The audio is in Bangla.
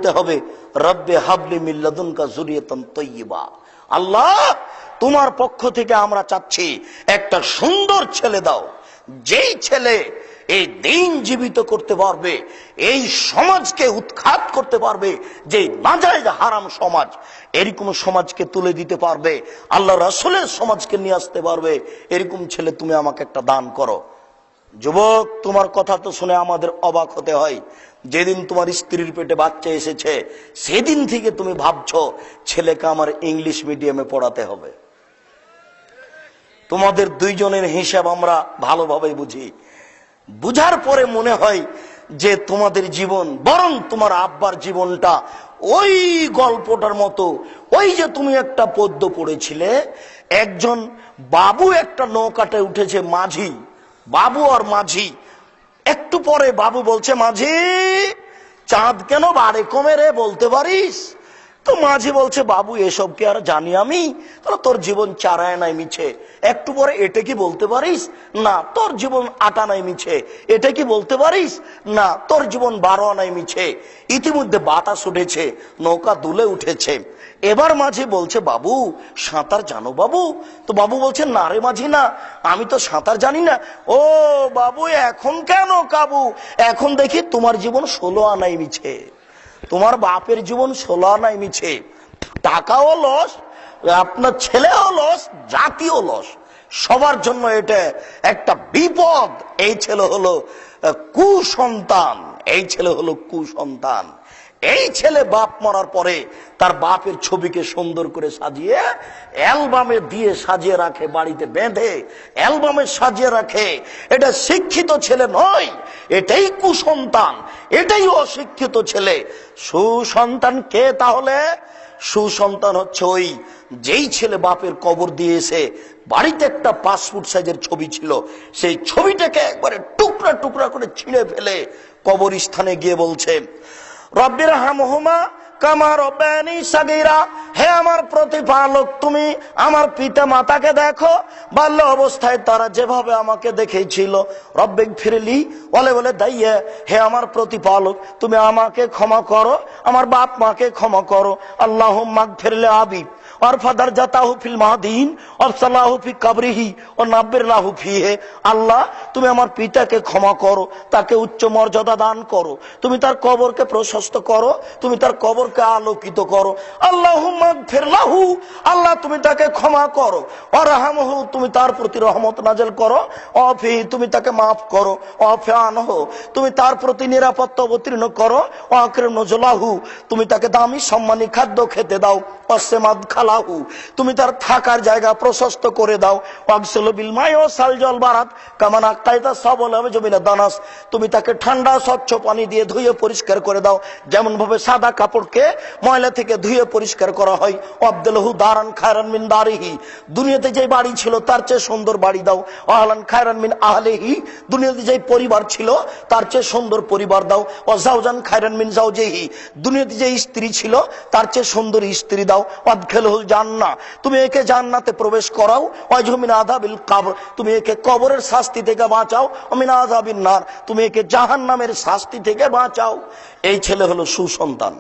বলতে হবে রব্বে হাবলি মিন লাদুনকা যুররিয়াতান তাইয়্যিবা, আল্লাহ তোমার পক্ষ থেকে আমরা চাচ্ছি একটা সুন্দর ছেলে দাও, যেই ছেলে এই দিন জীবিত করতে পারবে, এই সমাজকে উৎখাত করতে পারবে, যে নাজায়েজ হারাম সমাজ, এরকম সমাজকে তুলে দিতে পারবে, আল্লাহ রাসূলের সমাজকে নিয়ে আসতে পারবে, এরকম ছেলে তুমি আমাকে একটা দান করো। যুবক, তোমার কথা তো শুনে আমাদের অবাক হতে হয়। যেদিন তোমার স্ত্রীর পেটে বাচ্চা এসেছে সেদিন থেকে তুমি ভাবছো ছেলেকে আমার ইংলিশ মিডিয়ামে পড়াতে হবে। তোমাদের দুইজনের হিসাব আমরা ভালোভাবে বুঝি। বুঝার পরে মনে হয় যে তোমাদের জীবন, বরং তোমার আব্বার জীবনটা ওই গল্পটার মতো। ওই যে তুমি একটা পদ্য পড়েছিলে, একজন বাবু একটা নৌকাতে উঠেছে, মাঝি, বাবু আর মাঝি। একটু পরে বাবু বলছে, মাঝি চাঁদ কেন বাড়ে কমে রে, বলতে পারিস? তো মাঝি বলছে, বাবু এসব কি আর জানি আমি? তোর জীবন চারায় নাই মিছে। একটু পরে, এটা কি বলতে পারিস? না। তোর জীবন আটা নাই মিছে। এটা কি বলতে পারিস? না। তোর জীবন 12 আনাই মিছে। ইতিমধ্যে বাতাস উঠেছে, নৌকা দুলে উঠেছে। এবার মাঝি বলছে, বাবু সাঁতার জানো বাবু? তো বাবু বলছে, না রে মাঝি, না, আমি তো সাঁতার জানি না। ও বাবু, এখন কেন কাবু? এখন দেখি তোমার জীবন 16 আনাই মিছে, তোমার বাপের জীবন 16 আনাই মিছে। টাকাও লস, আপনার ছেলেও লস, জাতিও লস, সবার জন্য এটা একটা বিপদ। এই ছেলে হলো কুসন্তান, এই ছেলে হলো কুসন্তান। এই ছেলে বাপ মরার পরে তার বাপের ছবিকে সুন্দর করে সাজিয়ে অ্যালবামে দিয়ে সাজিয়ে রাখে, বাড়িতে বেঁধে অ্যালবামে সাজিয়ে রাখে। এটা শিক্ষিত ছেলে নয়, এটাই কুসন্তান, এটাই অশিক্ষিত ছেলে। সুসন্তান কে তাহলে? সুসন্তান হচ্ছে ওই যেই ছেলে বাপের কবর দিয়েছে, বাড়িতে একটা 5 ফুট সাইজের ছবি ছিল, সেই ছবিটাকে একবারে টুকরা টুকরা করে ছিঁড়ে ফেলে কবরস্থানে গিয়ে বলছে, রব্বির হামহুমা কামা রব্বায়ানি সাগীরা, হে আমার প্রতিপালক, তুমি আমার পিতা মাতাকে দেখো, বাল্য অবস্থায় তারা যেভাবে আমাকে দেখেছিল। রব্বিক ফিরলি বলে বলে দাইয়ে, হে আমার প্রতিপালক তুমি আমাকে ক্ষমা করো, আমার বাপ মাকে ক্ষমা করো। আল্লাহুম্মা গফিরলি আবি और फदर जाताहु फिल मादीन और सलाहु फी कब्रिही और नाब्बिरलाहु फीहे। আল্লাহ তুমি আমার পিতাকে ক্ষমা করো, তাকে উচ্চ মর্যাদা দান করো, তুমি তার কবরকে প্রশস্ত করো, তুমি তার কবরকে আলোকিত করো। আল্লাহুম্মা গফিরলাহু, আল্লাহ তুমি তাকে ক্ষমা করো। ওয়ারহামহু, তুমি তার প্রতি রহমত নাযিল করো। ওয়াফি, তুমি তাকে মাফ করো। ওয়াফানহু, তুমি তার প্রতি নিরাপত্তা অবতীর্ণ করো। ওয়াকরিম নজলাহু, তুমি তাকে দামি সম্মানী খাদ্য খেতে দাও। ওয়াসমাদ খালাহু, তুমি তার থাকার জায়গা প্রশস্ত করে দাও। ওয়াগসিলু বিল মাই ওয়া সালজাল বারাদ কামা নাক্কাইতা সাবলা জমিনা দানাস, তুমি তাকে ঠান্ডা স্বচ্ছ পানি দিয়ে ধুয়ে পরিষ্কার করে দাও, যেমন ভাবে সাদা কাপড়কে ময়লা থেকে ধুয়ে পরিষ্কার করা হয়। আবদুলহু দারান খায়রান মিন দারিহি, দুনিয়াতে যে বাড়ি ছিল তার চেয়ে সুন্দর বাড়ি দাও। আহলান খায়রান মিন আহলিহি, দুনিয়াতে যে পরিবার ছিল তার চেয়ে সুন্দর পরিবার দাও। ওয়া জাওজান খায়রান মিন জাওজিহি, দুনিয়াতে যে স্ত্রী ছিল তার চেয়ে সুন্দর স্ত্রী দাও। ওয়াদখিলহুল জান্নাহ, তুমি একে জান্নাতে প্রবেশ করাও। ওয়াজহু মিন আযাবিল কবর, তুমি একে কবরের শাস্তি থেকে বাঁচাও। ওয়া মিন আযাবিন নার, তুমি একে জাহান্নামের শাস্তি থেকে বাঁচাও। এই ছেলে হলো সুসন্তান।